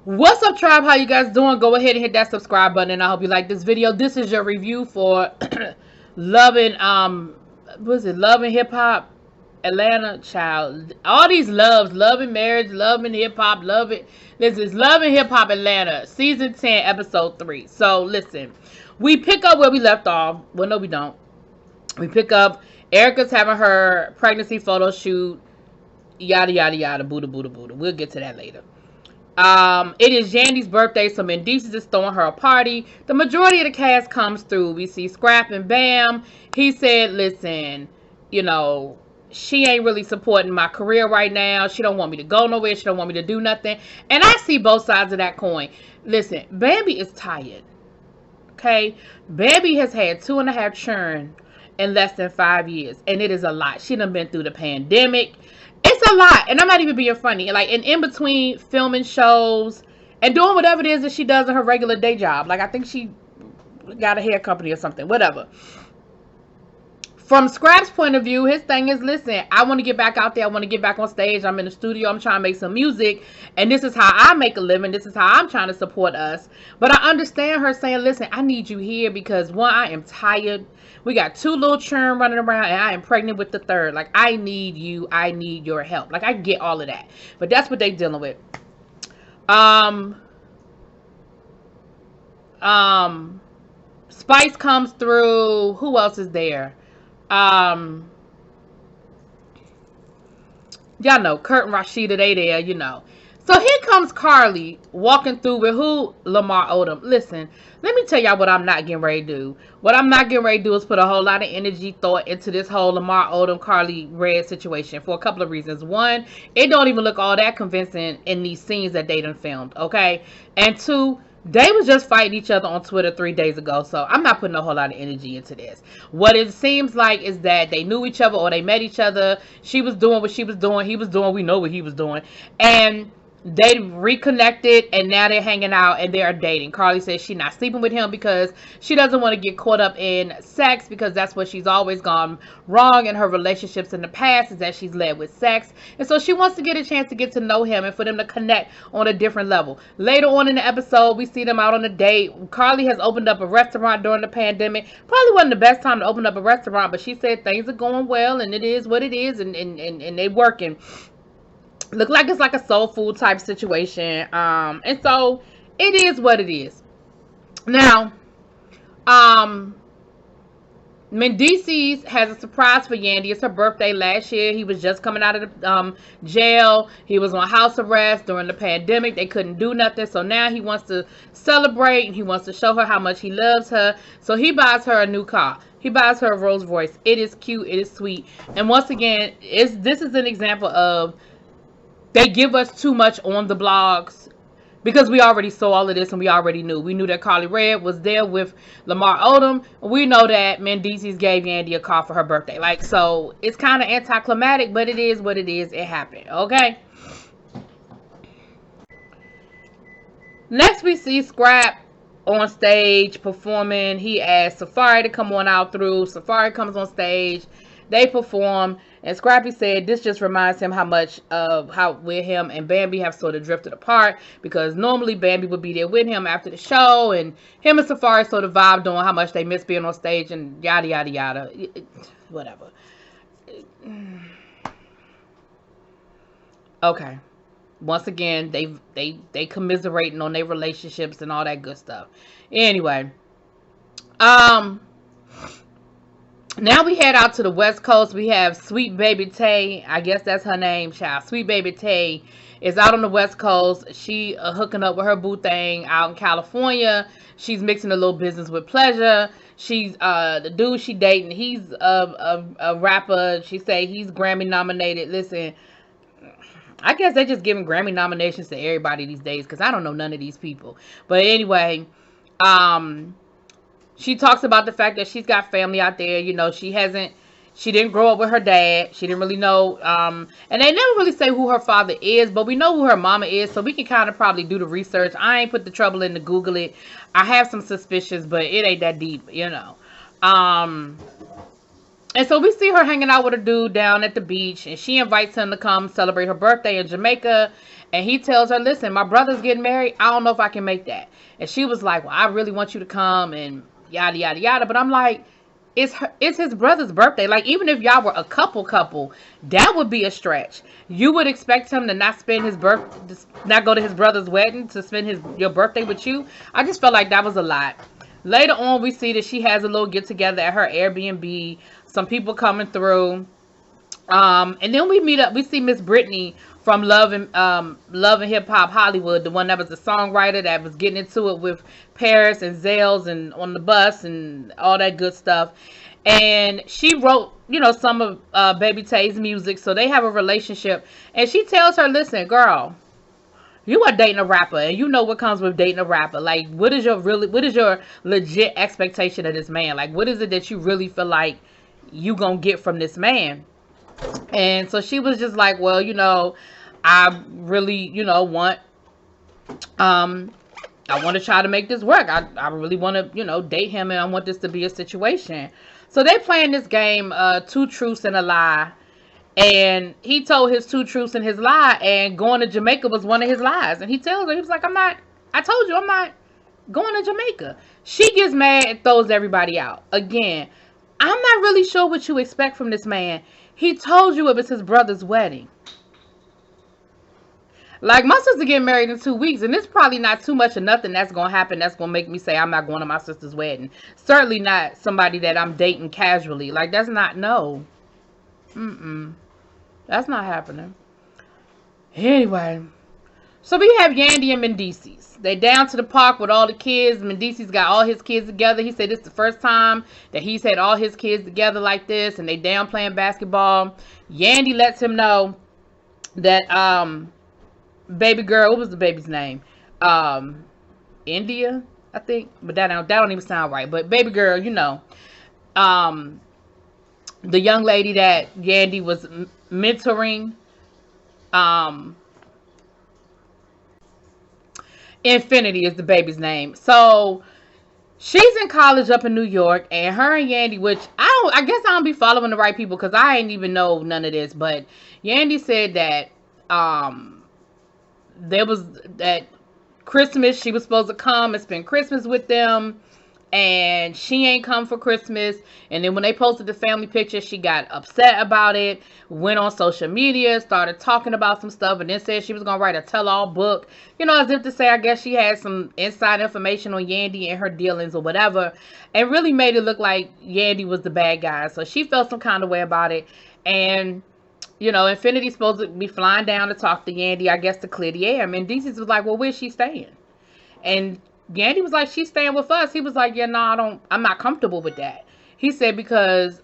What's up, tribe? How you guys doing? Go ahead and hit that subscribe button, and I hope you like this video. This is your review for loving loving hip hop Atlanta, child. All these loves, loving marriage, loving hip hop, loving this is loving hip hop Atlanta, season 10, episode 3. So listen, we pick up where we left off. Well, no, we don't. We pick up Erica's having her pregnancy photo shoot, yada yada yada, Buddha Buddha Buddha. We'll get to that later. It is Yandy's birthday, so Mendeecees is throwing her a party. The majority of the cast comes through. We see Scrap and Bam. He said, listen, you know, she ain't really supporting my career right now. She don't want me to go nowhere. She don't want me to do nothing. And I see both sides of that coin. Listen, Bambi is tired. Okay? Bambi has had 2.5 children in less than 5 years. And it is a lot. She done been through the pandemic. It's a lot, and I'm not even being funny. Like, and in between filming shows and doing whatever it is that she does in her regular day job. Like, I think she got a hair company or something, whatever. From Scrap's point of view, his thing is, listen, I want to get back out there. I want to get back on stage. I'm in the studio. I'm trying to make some music, and this is how I make a living. This is how I'm trying to support us. But I understand her saying, listen, I need you here because, one, I am tired. We got 2 little children running around, and I am pregnant with the 3rd. Like, I need you. I need your help. Like, I get all of that. But that's what they dealing with. Spice comes through. Who else is there? Y'all know, Kurt and Rashida, they there, you know. So here comes Carly walking through with who? Lamar Odom. Listen, let me tell y'all what I'm not getting ready to do. What I'm not getting ready to do is put a whole lot of energy, thought into this whole Lamar Odom, Carly Red situation for a couple of reasons. One, it don't even look all that convincing in these scenes that they done filmed, okay? And 2, they was just fighting each other on Twitter 3 days ago, so I'm not putting a whole lot of energy into this. What it seems like is that they knew each other or they met each other. She was doing what she was doing. He was doing, we know what he was doing. And they reconnected, and now they're hanging out and they're dating. Carly says she's not sleeping with him because she doesn't want to get caught up in sex, because that's what she's always gone wrong in her relationships in the past, is that she's led with sex. And so she wants to get a chance to get to know him and for them to connect on a different level. Later on in the episode, we see them out on a date. Carly has opened up a restaurant during the pandemic. Probably wasn't the best time to open up a restaurant, but she said things are going well and it is what it is, and they working. Look like it's like a soul food type situation. And so it is what it is. Now, Mendeecees has a surprise for Yandy. It's her birthday last year. He was just coming out of the jail. He was on house arrest during the pandemic. They couldn't do nothing. So now he wants to celebrate, and he wants to show her how much he loves her. So he buys her a new car. He buys her a Rolls Royce. It is cute. It is sweet. And once again, this is an example of they give us too much on the blogs because we already saw all of this and we already knew. We knew that Carly Red was there with Lamar Odom. We know that Mendeecees gave Yandy a car for her birthday. Like, so it's kind of anticlimactic, but it is what it is. It happened, okay? Next, we see Scrap on stage performing. He asked Safari to come on out through. Safari comes on stage. They perform, and Scrappy said this just reminds him how much of how where him and Bambi have sort of drifted apart, because normally Bambi would be there with him after the show, and him and Safari sort of vibed on how much they miss being on stage and yada yada yada. Whatever. Okay. Once again, they commiserating on their relationships and all that good stuff. Anyway, now we head out to the West Coast. We have Sweet Baby Tay. I guess that's her name, child. Sweet Baby Tay is out on the West Coast. She hooking up with her boo thing out in California. She's mixing a little business with pleasure. She's the dude she dating. He's a rapper. She say he's Grammy nominated. Listen, I guess they're just giving Grammy nominations to everybody these days, because I don't know none of these people. But anyway, she talks about the fact that she's got family out there. You know, she didn't grow up with her dad. She didn't really know, and they never really say who her father is, but we know who her mama is, so we can kind of probably do the research. I ain't put the trouble in to Google it. I have some suspicions, but it ain't that deep, you know. And so we see her hanging out with a dude down at the beach, and she invites him to come celebrate her birthday in Jamaica. And he tells her, listen, my brother's getting married. I don't know if I can make that. And she was like, well, I really want you to come, and yada, yada, yada. But I'm like, it's his brother's birthday. Like, even if y'all were a couple, that would be a stretch. You would expect him to not spend his not go to his brother's wedding to spend your birthday with you. I just felt like that was a lot. Later on, we see that she has a little get together at her Airbnb. Some people coming through. And then we see Miss Brittany from Love and Hip Hop Hollywood, the one that was the songwriter that was getting into it with Paris and Zales and on the bus and all that good stuff. And she wrote, some of Baby Tay's music, so they have a relationship. And she tells her, listen, girl, you are dating a rapper, and you know what comes with dating a rapper. Like, what is your legit expectation of this man? Like, what is it that you really feel like you gonna get from this man? And so she was just like, well, I really, want, I want to try to make this work. I really want to, date him, and I want this to be a situation. So they playing this game, 2 truths and a lie. And he told his 2 truths and his lie, and going to Jamaica was one of his lies. And he tells her, he was like, I told you I'm not going to Jamaica. She gets mad and throws everybody out. Again, I'm not really sure what you expect from this man. He told you it was his brother's wedding. Like, my sister getting married in 2 weeks, and it's probably not too much of nothing that's going to happen that's going to make me say I'm not going to my sister's wedding. Certainly not somebody that I'm dating casually. Like, that's not, no. That's not happening. Anyway, so we have Yandy and Mendices. They down to the park with all the kids. Mendices got all his kids together. He said it's the first time that he's had all his kids together like this, and they down playing basketball. Yandy lets him know that baby girl, what was the baby's name? India, I think, but that don't even sound right. But baby girl, the young lady that Yandy was mentoring, Infinity is the baby's name. So she's in college up in New York, and her and Yandy, which I guess I don't be following the right people because I ain't even know none of this, but Yandy said that there was that Christmas she was supposed to come and spend Christmas with them, and she ain't come for Christmas. And then when they posted the family picture, she got upset about it, went on social media, started talking about some stuff, and then said she was going to write a tell-all book, as if to say, I guess she had some inside information on Yandy and her dealings or whatever, and really made it look like Yandy was the bad guy. So she felt some kind of way about it. And Infinity's supposed to be flying down to talk to Yandy, I guess, to clear the air. And DC's was like, well, where's she staying? And Yandy was like, she's staying with us. He was like, yeah, no, I'm not comfortable with that. He said, because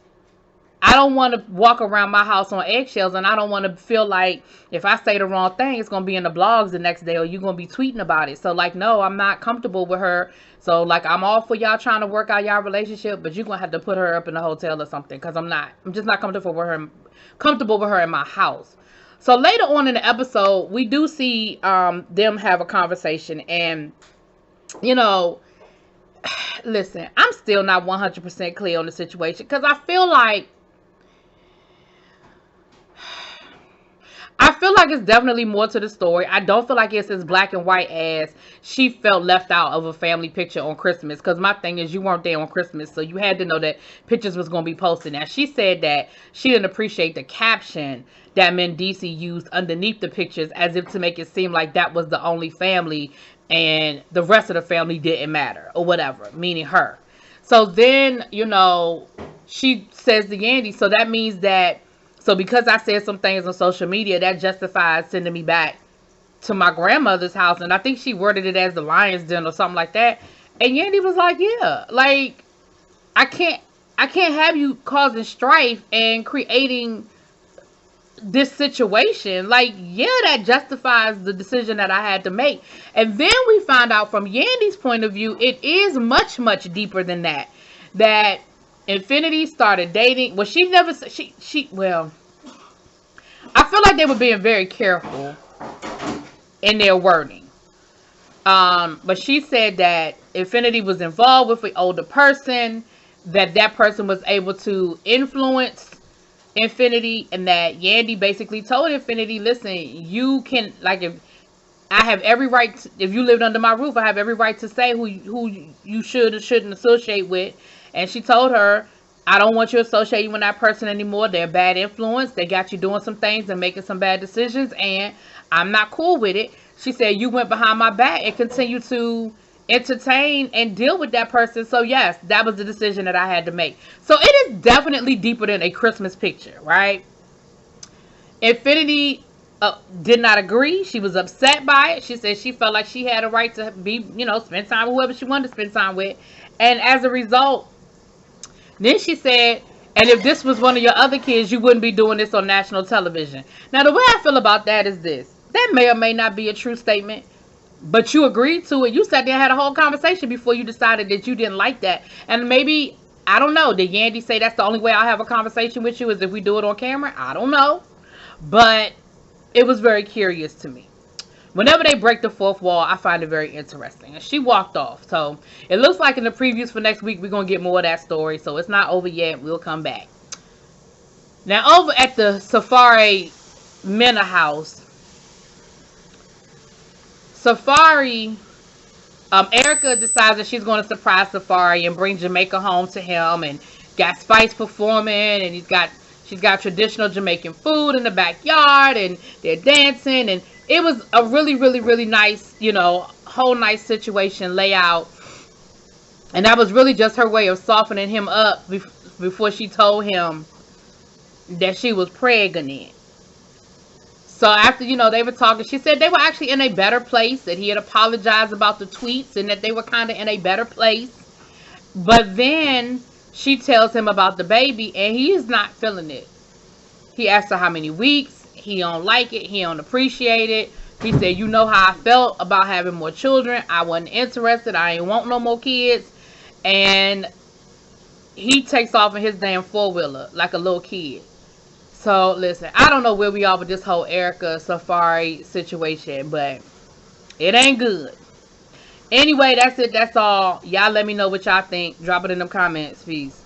I don't want to walk around my house on eggshells, and I don't want to feel like if I say the wrong thing, it's going to be in the blogs the next day, or you're going to be tweeting about it. So, like, no, I'm not comfortable with her. So, like, I'm all for y'all trying to work out y'all relationship, but you're going to have to put her up in a hotel or something, because I'm just not comfortable with her in my house. So, later on in the episode, we do see them have a conversation, and listen, I'm still not 100% clear on the situation, because I feel like it's definitely more to the story. I don't feel like it's as black and white as she felt left out of a family picture on Christmas, because my thing is, you weren't there on Christmas, so you had to know that pictures was going to be posted. Now, she said that she didn't appreciate the caption that Mendici used underneath the pictures, as if to make it seem like that was the only family and the rest of the family didn't matter or whatever, meaning her. So then, she says to Yandy, so that means that, so because I said some things on social media, that justifies sending me back to my grandmother's house. And I think she worded it as the lion's den or something like that. And Yandy was like, yeah, like, I can't have you causing strife and creating this situation. Like, yeah, that justifies the decision that I had to make. And then we find out from Yandy's point of view, it is much, much deeper than that. That Infinity started dating. Well, she never, well, I feel like they were being very careful in their wording. But she said that Infinity was involved with an older person, that person was able to influence Infinity, and that Yandy basically told Infinity, listen, you can, like, if I have every right to, if you lived under my roof, I have every right to say who you should or shouldn't associate with. And she told her, I don't want you associating with that person anymore. They're a bad influence. They got you doing some things and making some bad decisions, and I'm not cool with it. She said, you went behind my back and continued to entertain and deal with that person. So yes, that was the decision that I had to make. So it is definitely deeper than a Christmas picture, right? Infinity did not agree. She was upset by it. She said she felt like she had a right to be, spend time with whoever she wanted to spend time with. And as a result, then she said, and if this was one of your other kids, you wouldn't be doing this on national television. Now, the way I feel about that is this. That may or may not be a true statement, but you agreed to it. You sat there and had a whole conversation before you decided that you didn't like that. And maybe, I don't know, did Yandy say that's the only way I'll have a conversation with you is if we do it on camera? I don't know. But it was very curious to me. Whenever they break the fourth wall, I find it very interesting. And she walked off. So it looks like in the previews for next week, we're going to get more of that story. So it's not over yet. We'll come back. Now, over at the Safari Mena house, Safari, Erica decides that she's going to surprise Safari and bring Jamaica home to him, and got Spice performing, and she's got traditional Jamaican food in the backyard, and they're dancing, and it was a really, really, really nice, whole nice situation layout. And that was really just her way of softening him up before she told him that she was pregnant. So after, they were talking, she said they were actually in a better place, that he had apologized about the tweets and that they were kind of in a better place. But then she tells him about the baby, and he is not feeling it. He asked her how many weeks. He don't like it. He don't appreciate it. He said, you know how I felt about having more children. I wasn't interested. I ain't want no more kids. And he takes off in his damn four-wheeler like a little kid. So, listen, I don't know where we are with this whole Erica Safari situation, but it ain't good. Anyway, that's it. That's all. Y'all let me know what y'all think. Drop it in the comments. Peace.